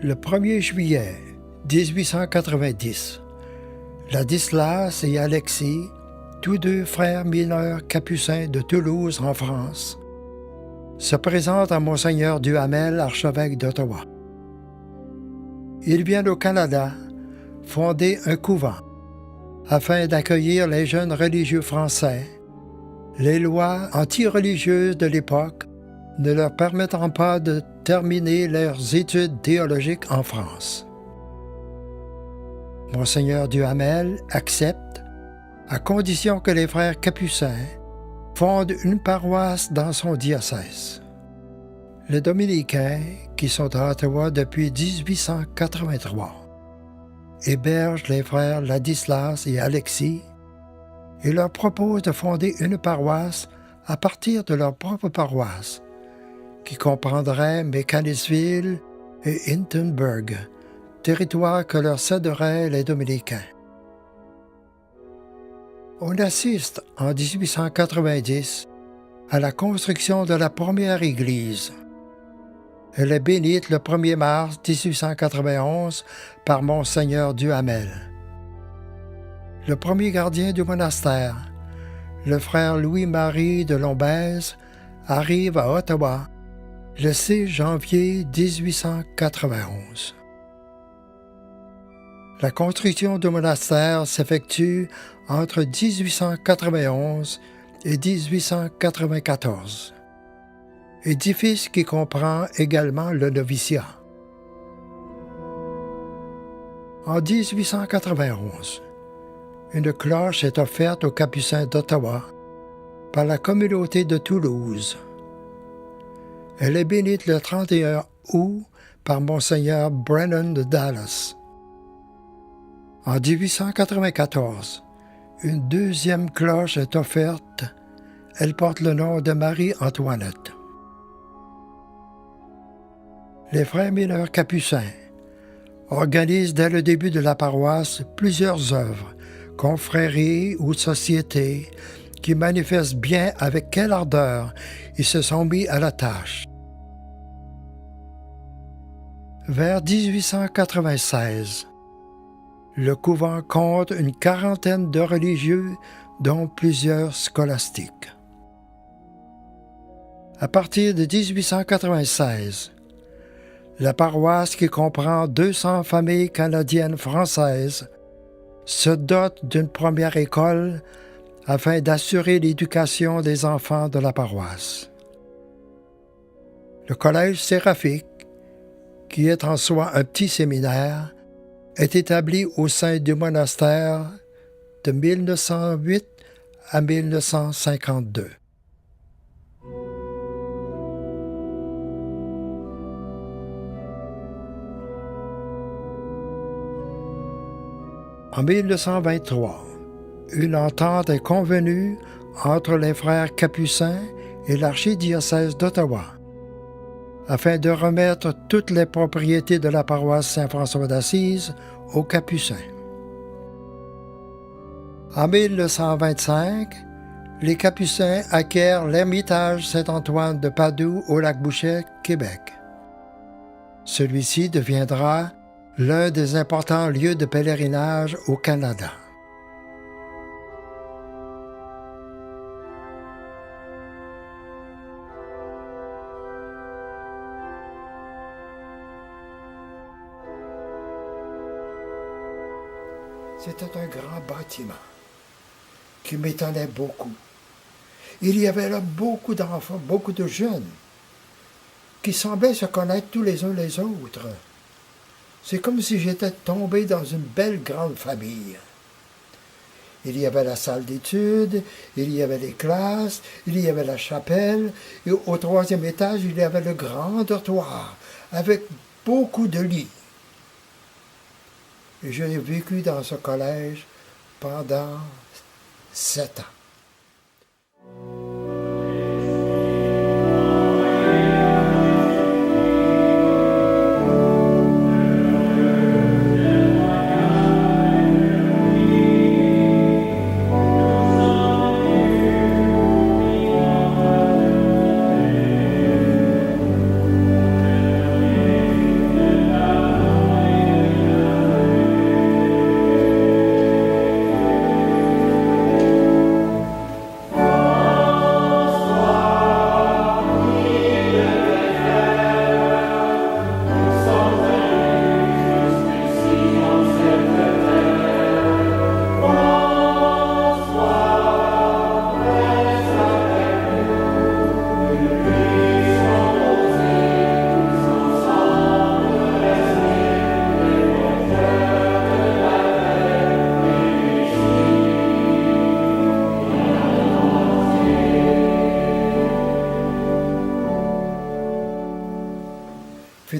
Le 1er juillet 1890, Ladislas et Alexis, tous deux frères mineurs capucins de Toulouse en France, se présentent à Monseigneur Duhamel, archevêque d'Ottawa. Ils viennent au Canada fonder un couvent afin d'accueillir les jeunes religieux français, les lois anti-religieuses de l'époque ne leur permettant pas de terminer leurs études théologiques en France. Monseigneur Duhamel accepte à condition que les frères capucins fondent une paroisse dans son diocèse. Les dominicains, qui sont à Ottawa depuis 1883, hébergent les frères Ladislas et Alexis et leur proposent de fonder une paroisse à partir de leur propre paroisse, qui comprendrait Mécanisville et Hintonburg, territoire que leur céderaient les dominicains. On assiste en 1890 à la construction de la première église. Elle est bénite le 1er mars 1891 par Monseigneur Duhamel. Le premier gardien du monastère, le frère Louis-Marie de Lombez, arrive à Ottawa le 6 janvier 1891. La construction du monastère s'effectue entre 1891 et 1894. Édifice qui comprend également le noviciat. En 1891, une cloche est offerte aux Capucins d'Ottawa par la communauté de Toulouse. Elle est bénite le 31 août par Monseigneur Brennan de Dallas. En 1894, une deuxième cloche est offerte. Elle porte le nom de Marie-Antoinette. Les frères mineurs capucins organisent dès le début de la paroisse plusieurs œuvres, confréries ou sociétés qui manifestent bien avec quelle ardeur ils se sont mis à la tâche. Vers 1896, le couvent compte une quarantaine de religieux, dont plusieurs scolastiques. À partir de 1896, la paroisse, qui comprend 200 familles canadiennes françaises, se dote d'une première école afin d'assurer l'éducation des enfants de la paroisse. Le collège séraphique, qui est en soi un petit séminaire, est établi au sein du monastère de 1908 à 1952. En 1923, une entente est convenue entre les frères capucins et l'archidiocèse d'Ottawa afin de remettre toutes les propriétés de la paroisse Saint-François d'Assise aux Capucins. En 1925, les Capucins acquièrent l'ermitage Saint-Antoine de Padoue au Lac-Boucher, Québec. Celui-ci deviendra l'un des importants lieux de pèlerinage au Canada. C'était un grand bâtiment qui m'étonnait beaucoup. Il y avait là beaucoup d'enfants, beaucoup de jeunes qui semblaient se connaître tous les uns les autres. C'est comme si j'étais tombé dans une belle grande famille. Il y avait la salle d'études, il y avait les classes, il y avait la chapelle, et au 3e étage, il y avait le grand dortoir, avec beaucoup de lits. Et j'ai vécu dans ce collège pendant 7 ans.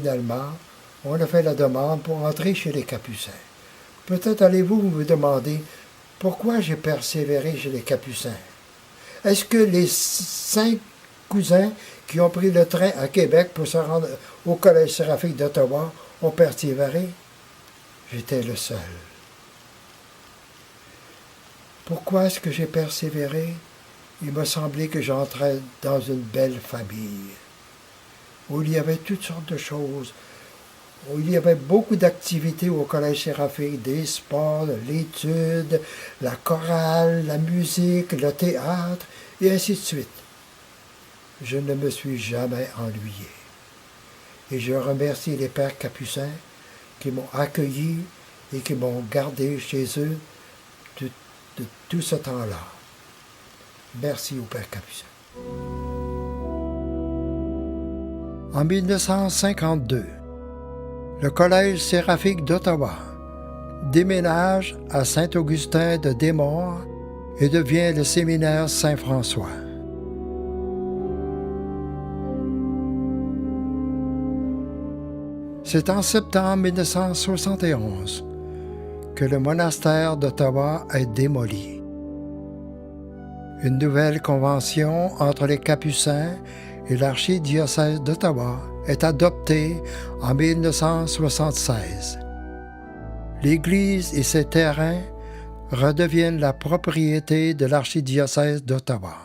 finalement, on a fait la demande pour entrer chez les Capucins. Peut-être allez-vous me demander pourquoi j'ai persévéré chez les Capucins. Est-ce que les 5 cousins qui ont pris le train à Québec pour se rendre au Collège séraphique d'Ottawa ont persévéré? J'étais le seul. Pourquoi est-ce que j'ai persévéré? Il m'a semblé que j'entrais dans une belle famille, où il y avait toutes sortes de choses, où il y avait beaucoup d'activités au Collège séraphique, des sports, l'étude, la chorale, la musique, le théâtre, et ainsi de suite. Je ne me suis jamais ennuyé. Et je remercie les pères capucins qui m'ont accueilli et qui m'ont gardé chez eux de tout ce temps-là. Merci aux pères capucins. En 1952, le Collège séraphique d'Ottawa déménage à Saint-Augustin de Desmaures et devient le séminaire Saint-François. C'est en septembre 1971 que le monastère d'Ottawa est démoli. Une nouvelle convention entre les Capucins et l'archidiocèse d'Ottawa est adoptée en 1976. L'Église et ses terrains redeviennent la propriété de l'archidiocèse d'Ottawa.